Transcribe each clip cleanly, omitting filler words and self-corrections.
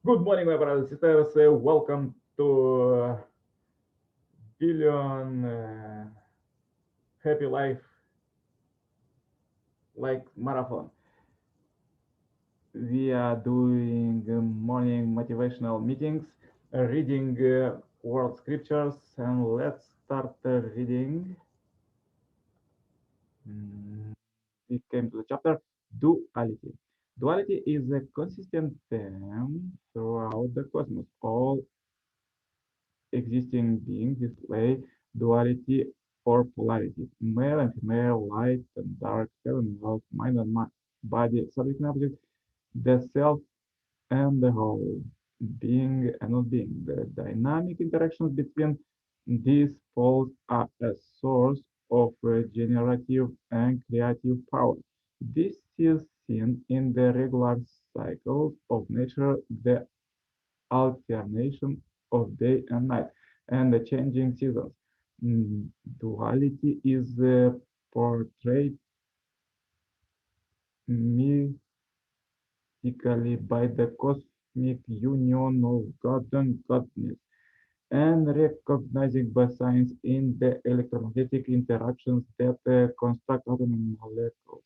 Good morning, my brothers and sisters. Welcome to Billion Happy Life like marathon. We are doing morning motivational meetings, reading world scriptures, and let's start reading. Mm, We came to the chapter Duality. Duality is a consistent theme throughout the cosmos. All existing beings display duality or polarity, male and female, light and dark, heaven and earth, mind and body, subject and object, the self and the whole, being and not being. The dynamic interactions between these poles are a source of generative and creative power. This is seen in the regular cycles of nature, the alternation of day and night, and the changing seasons. Mm, Duality is portrayed mystically by the cosmic union of God and godness, and recognizing by science in the electromagnetic interactions that construct atoms molecules.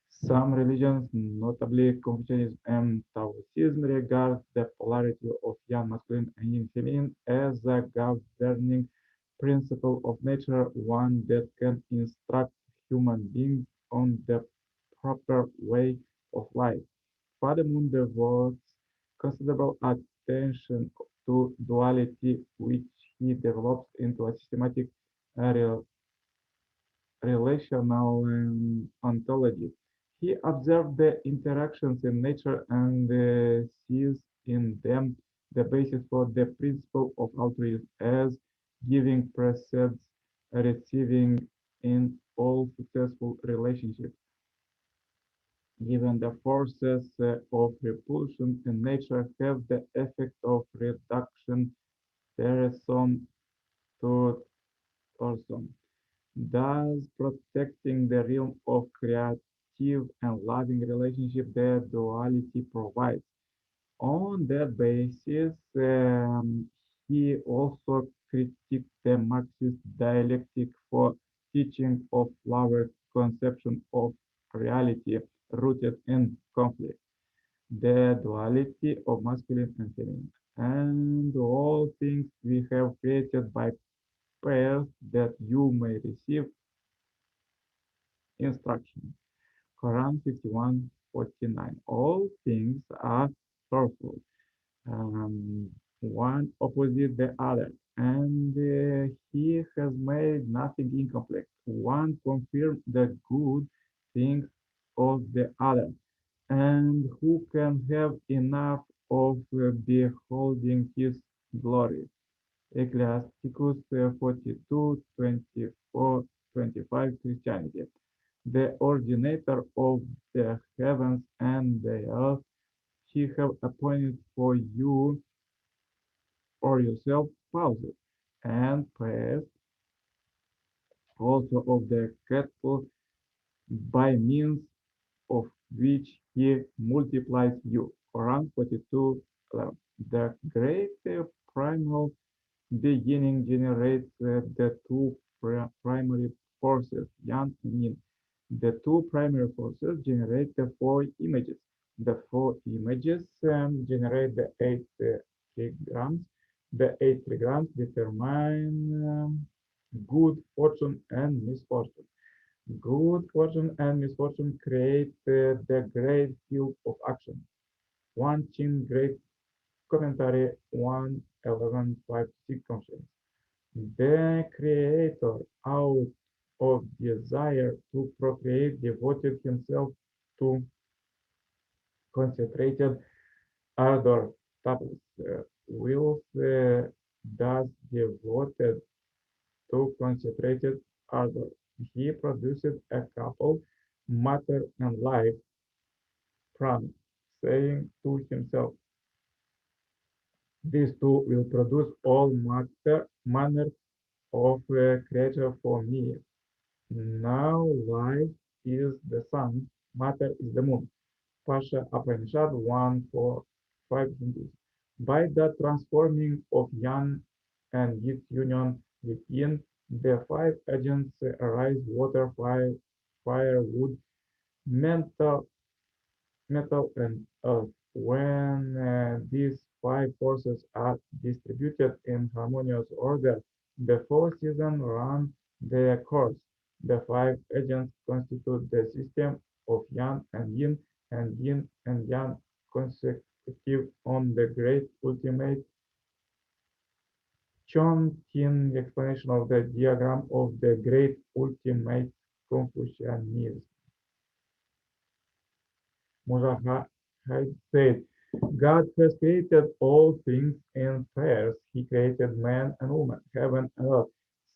Some religions, notably Confucianism and Taoism, regard the polarity of yang masculine and yin feminine as a governing principle of nature, one that can instruct human beings on the proper way of life. Father Moon devotes considerable attention to duality, which he develops into a systematic uh, relational ontology. He observed the interactions in nature and sees in them the basis for the principle of altruism as giving precedes receiving in all successful relationships. Given the forces of repulsion in nature have the effect of reduction person to person, thus protecting the realm of creative and loving relationship that duality provides. On that basis, he also critiqued the Marxist dialectic for teaching of Lauer's conception of reality rooted in conflict, the duality of masculine and feminine, and all things we have created by prayers that you may receive instruction. Quran 51:49. All things are powerful, one opposite the other, and he has made nothing incomplete. One confirms the good things of the other, and who can have enough of beholding his glory? Ecclesiasticus 42:24-25 Christianity. The originator of the heavens and the earth, he have appointed for you or yourself pauses and prayers also of the cattle by means of which he multiplies you. Quran 42:11. The great primal beginning generates the two primary forces, yang and yin. The two primary forces generate the four images. The four images generate the eight trigrams. The eight trigrams determine good fortune and misfortune. Good fortune and misfortune create the great field of action. One chin great commentary 1:11:5-6 conscience. The Creator, out of desire to procreate, devoted himself to concentrated ardor. Tablets. Wills thus devoted to concentrated ardor. He produced a couple, matter and life, prana, saying to himself, these two will produce all manner of creature for me. Now life is the sun, matter is the moon. Pasha Upanishad 1:4-5. By the transforming of yang and its union with yin, the five agents arise: water, fire, wood, metal, metal and earth. When these five forces are distributed in harmonious order, the four seasons run their course. The five agents constitute the system of yang and yin and yang consecutive on the great ultimate Chomsky explanation of the diagram of the great ultimate Confucianism. Mujahid said, God has created all things in pairs. He created man and woman, heaven and earth,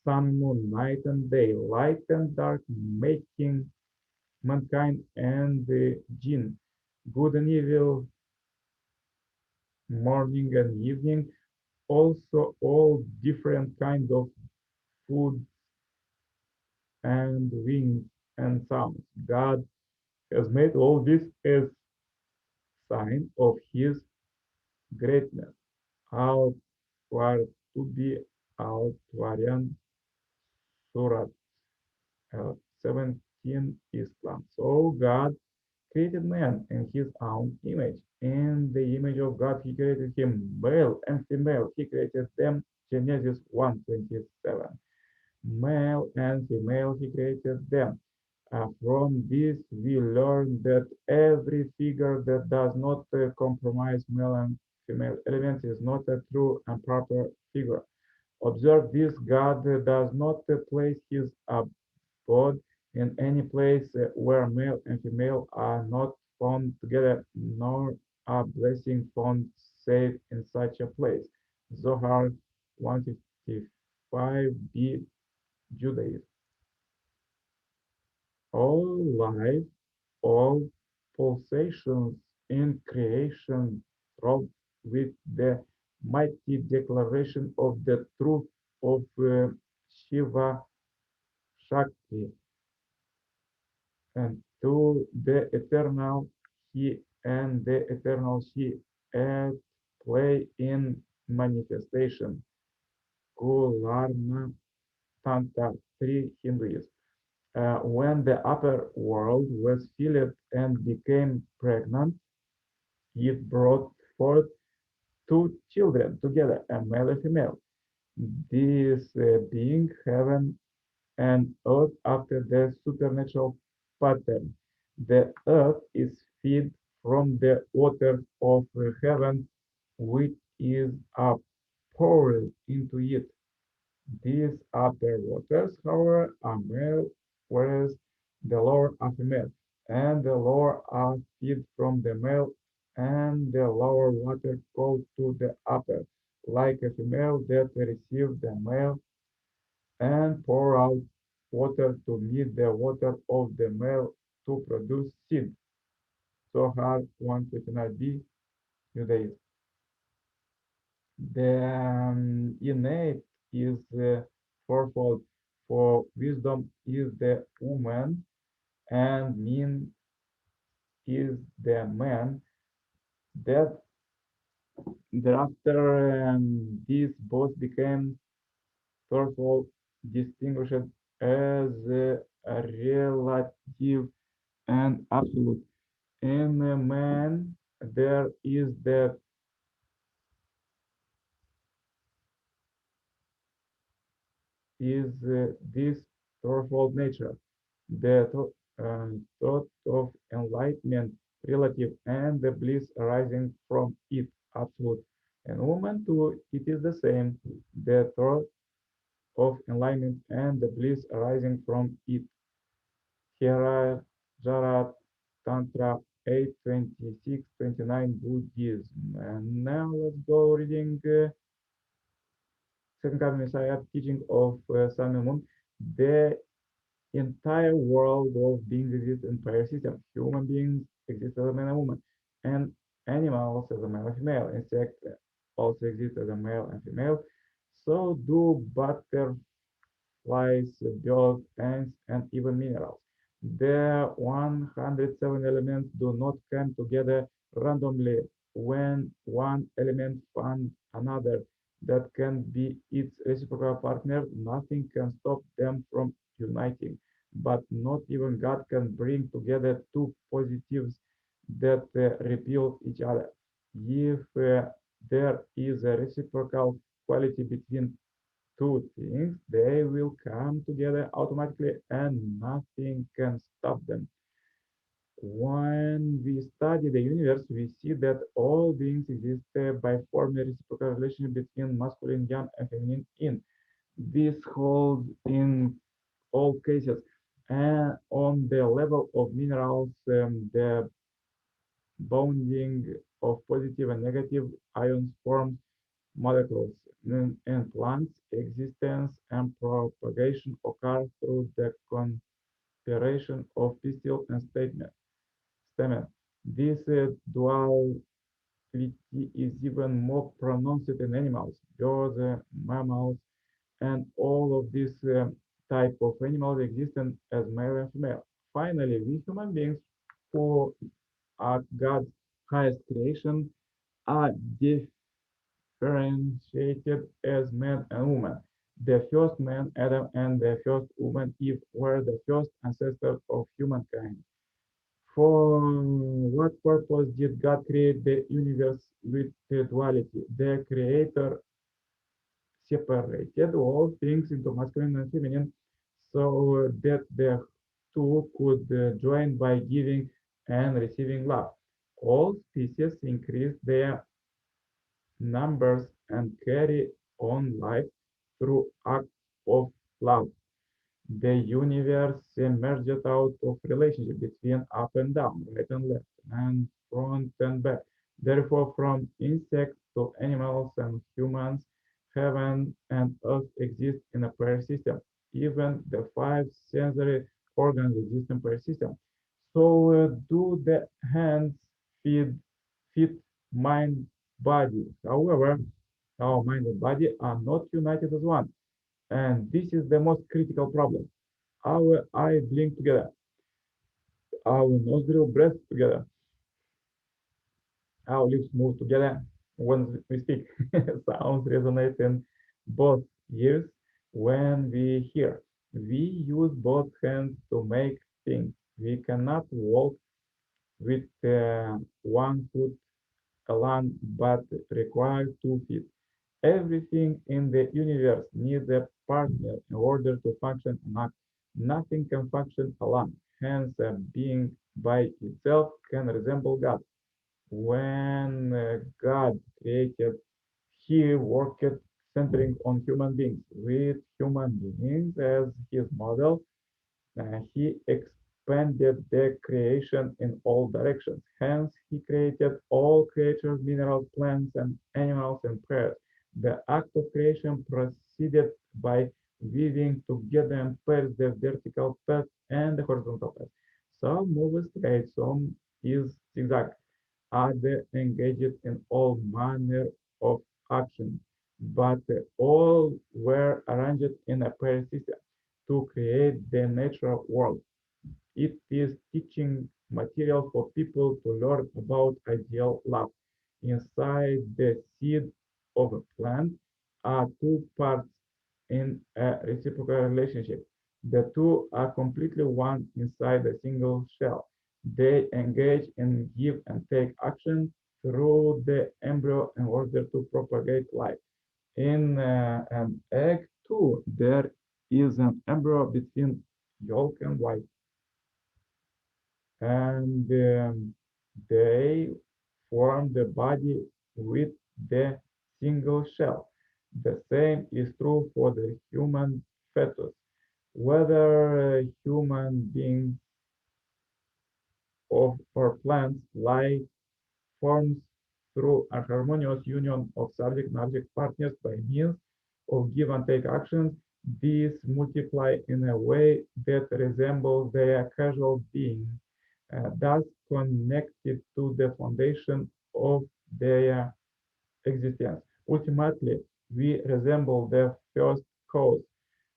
sun, moon, night and day, light and dark, making mankind and the jinn, good and evil, morning and evening, also all different kinds of food and winds and sounds. God has made all this as sign of his greatness. Outward to be Outwarian Surat 17 Islam. So God created man in his own image. In the image of God, he created him, male and female. He created them, Genesis 1:27. Male and female, he created them. From this, we learn that every figure that does not compromise male and female elements is not a true and proper figure. Observe this: God does not place his abode in any place where male and female are not found together, nor are blessing found save in such a place. Zohar 155b, Judaism. All life, all pulsations in creation throb with the mighty declaration of the truth of Shiva Shakti, and to the eternal He and the eternal She at play in manifestation. Kularna Tantra 3, Hinduism. When the upper world was filled and became pregnant, it brought forth two children together, a male and female. These being heaven and earth after the supernatural pattern. The earth is fed from the waters of heaven, which is poured into it. These upper waters, however, are male, whereas the lower are female, and the lower are fed from the male, and the lower water goes to the upper, like a female that receives the male and pour out water to meet the water of the male to produce seed. Zohar 129b, Judaism. The innate is fourfold, for wisdom is the woman, and mean is the man. That thereafter these both became fourfold, distinguished as relative and absolute. In a man, there is this fourfold nature, the thought of enlightenment, relative, and the bliss arising from it, absolute. And woman too, it is the same, the thought of enlightenment and the bliss arising from it. Hera, Jarat, Tantra 8:26-29 Buddhism. And now let's go reading Second Coming Messiah teaching of Sun Moon. The entire world of beings exists in pair system. Human beings exist as a man and woman, and animals as a male and female. Insects also exist as a male and female. So do butterflies, birds, ants, and even minerals. The 107 elements do not come together randomly. when one element finds another that can be its reciprocal partner, nothing can stop them from uniting. But not even God can bring together two positives that repel each other. If there is a reciprocal quality between two things, they will come together automatically and nothing can stop them. When we study the universe, we see that all beings exist by forming a reciprocal relationship between masculine yang and feminine yin. This holds in all cases. And on the level of minerals, the bonding of positive and negative ions forms molecules. In plants, existence and propagation occur through the conspiration of pistil and stamen. This duality is even more pronounced in animals, birds, mammals, and all of these type of animals exist as male and female. Finally, we human beings, who are God's highest creation, are differentiated as man and woman. The first man, Adam, and the first woman, Eve, were the first ancestors of humankind. For what purpose did God create the universe with the duality? The Creator separated all things into masculine and feminine so that the two could join by giving and receiving love. All species increase their numbers and carry on life through acts of love. The universe emerged out of relationship between up and down, right and left, and front and back. Therefore, from insects to animals and humans, heaven and earth exist in a pair system. Even the five sensory organs exist in pair system. So, do the hands, feet, feet, mind, body. However, our mind and body are not united as one. And this is the most critical problem. Our eyes blink together, our nostril breath together, our lips move together when we speak. Sounds resonate in both ears when we hear. We use both hands to make things. We cannot walk with one foot alone, but require 2 feet. Everything in the universe needs a partner in order to function and act. Nothing can function alone. Hence, a being by itself can resemble God. When God created, He worked centering on human beings, with human beings as His model. He expanded the creation in all directions. Hence, he created all creatures, minerals, plants, and animals in pairs. The act of creation proceeded by weaving together in pairs the vertical path and the horizontal path. Some move straight, some is zigzag. Others engaged in all manner of action, but all were arranged in a pair system to create the natural world. It is teaching material for people to learn about ideal love. Inside the seed of a plant are two parts in a reciprocal relationship. The two are completely one inside a single shell. They engage in give and take action through the embryo in order to propagate life. In an egg, too, there is an embryo between yolk and white, and they form the body with the single shell. The same is true for the human fetus. Whether human beings or plants, life forms through a harmonious union of subject and object partners by means of give and take actions. These multiply in a way that resembles their causal being, thus connected to the foundation of their existence. Ultimately, we resemble the first cause.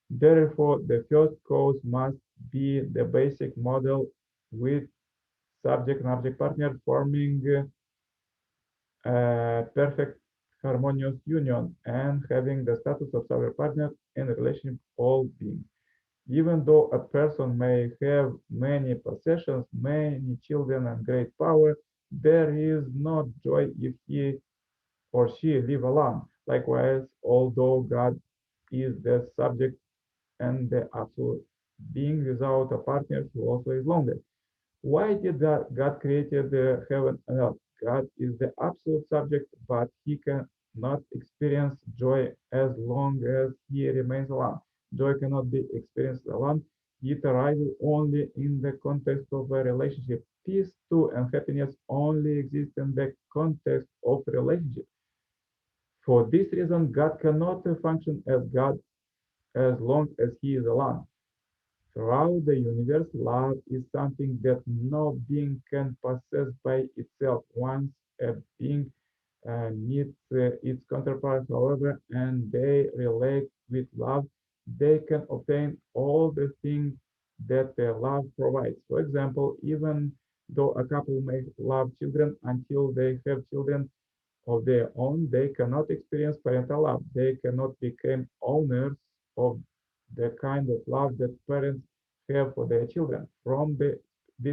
Therefore, the first cause must be the basic model with subject and object partner forming a perfect harmonious union and having the status of our partner in a relationship all being. Even though a person may have many possessions, many children, and great power, there is no joy if he or she live alone. Likewise, although God is the subject and the absolute being without a partner, he also is lonely. Why did God created the heaven and earth? God is the absolute subject, but he cannot experience joy as long as he remains alone. Joy cannot be experienced alone. It arises only in the context of a relationship. Peace too and happiness only exist in the context of relationship. For this reason, God cannot function as God as long as he is alone. Throughout the universe, love is something that no being can possess by itself. Once a being meets its counterpart, however, and they relate with love, they can obtain all the things that their love provides. For example, even though a couple may love children until they have children, of their own, they cannot experience parental love. They cannot become owners of the kind of love that parents have for their children. From this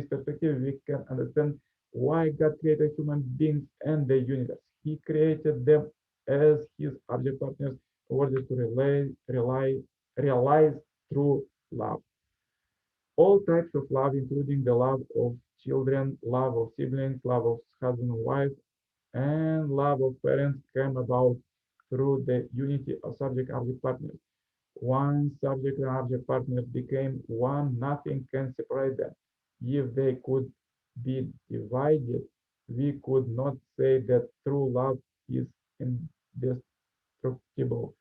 perspective, we can understand why God created human beings and the universe. He created them as his object partners in order to realize true love. All types of love, including the love of children, love of siblings, love of husband and wife, and love of parents came about through the unity of subject-object partners. Once subject and object partners became one, nothing can separate them. If they could be divided, we could not say that true love is indestructible.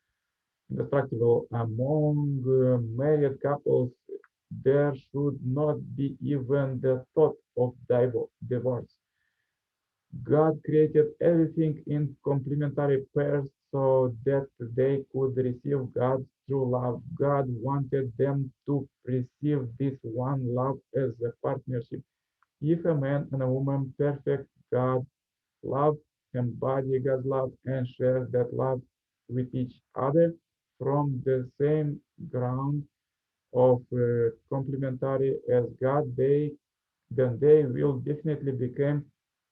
Indestructible among married couples, there should not be even the thought of divorce. God created everything in complementary pairs so that they could receive God's true love. God wanted them to receive this one love as a partnership. If a man and a woman perfect God's love, embody God's love, and share that love with each other from the same ground of complementary as God, then they will definitely become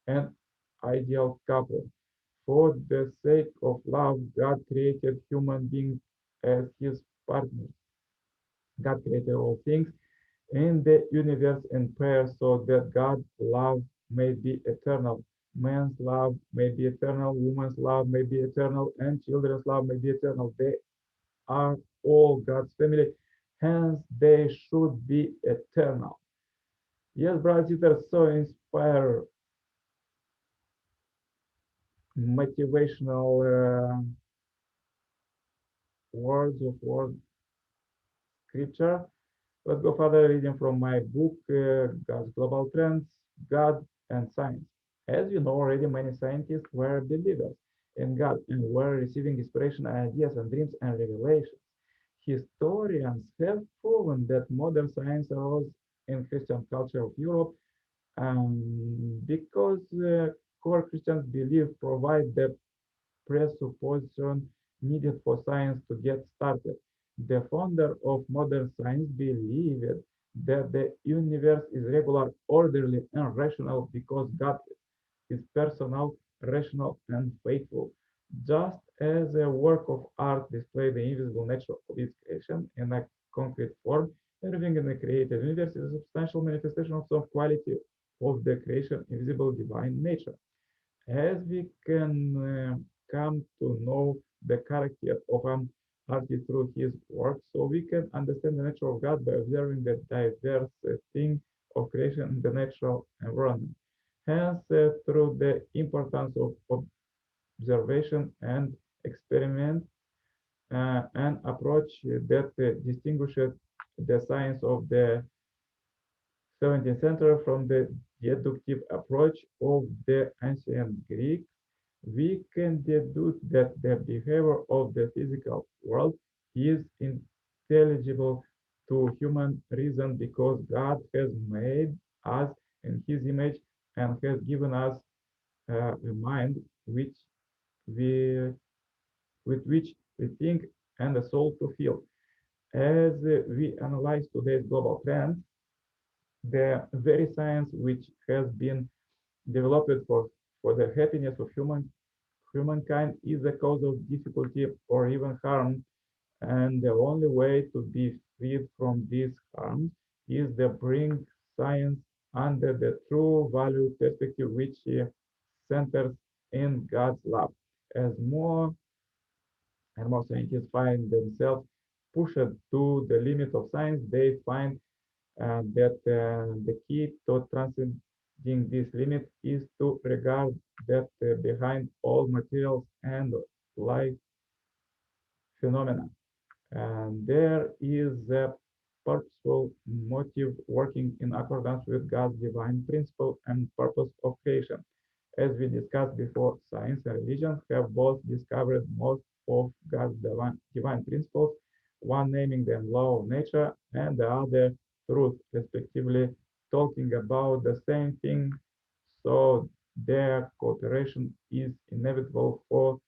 an ideal couple. For the sake of love, God created human beings as his partners. God created all things in the universe in pairs so that God's love may be eternal. Man's love may be eternal, woman's love may be eternal, and children's love may be eternal. They are all God's family, hence they should be eternal. Yes, brothers and sisters, so inspire motivational words of word scripture. Let's go further reading from my book, God's Global Trends, God and Science. As you know already, many scientists were believers in God and were receiving inspiration, ideas, and dreams and revelations. Historians have proven that modern science arose in Christian culture of Europe because core Christian belief provide the presupposition needed for science to get started. The founder of modern science believed that the universe is regular, orderly, and rational because God is personal, rational, and faithful. Just as a work of art displays the invisible nature of its creation in a concrete form, everything in the created universe is a substantial manifestation of some quality of the creation invisible divine nature. As we can come to know the character of an artist through his work, so we can understand the nature of God by observing the diverse thing of creation in the natural environment. Hence, through the importance of observation and experiment, an approach that distinguishes the science of the 17th century from the deductive approach of the ancient Greeks, we can deduce that the behavior of the physical world is intelligible to human reason because God has made us in his image and has given us a mind which we with which we think and the soul to feel. As we analyze today's global trends, the very science which has been developed for the happiness of humankind is the cause of difficulty or even harm, and the only way to be freed from this harm is to bring science under the true value perspective which centers in God's love. As more and more scientists find themselves pushed to the limit of science, they find that the key to transcending this limit is to regard that behind all materials and life phenomena, and there is a purposeful motive working in accordance with God's divine principle and purpose of creation. As we discussed before, science and religion have both discovered most of God's divine principles, one naming them law of nature and the other truth, respectively, talking about the same thing, so their cooperation is inevitable for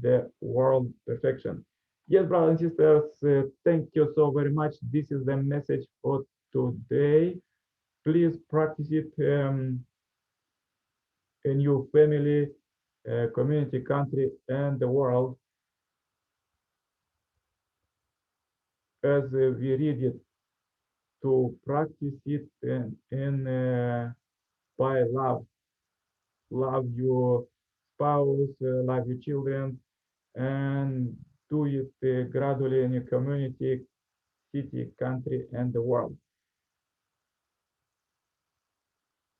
the world perfection. Yes, brothers and sisters, thank you so very much. This is the message for today. Please practice it in your family, community, country, and the world as we read it, to practice it by love. Love your spouse, love your children, and do it gradually in your community, city, country, and the world.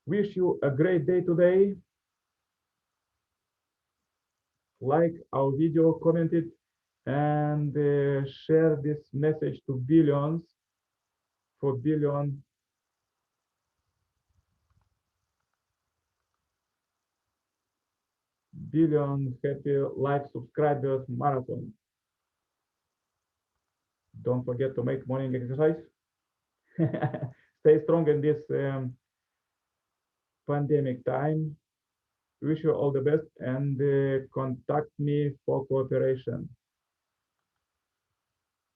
Wish you a great day today. Like our video, comment it, and share this message to billions, for billion happy live subscribers marathon. Don't forget to make morning exercise. Stay strong in this pandemic time. Wish you all the best, and contact me for cooperation.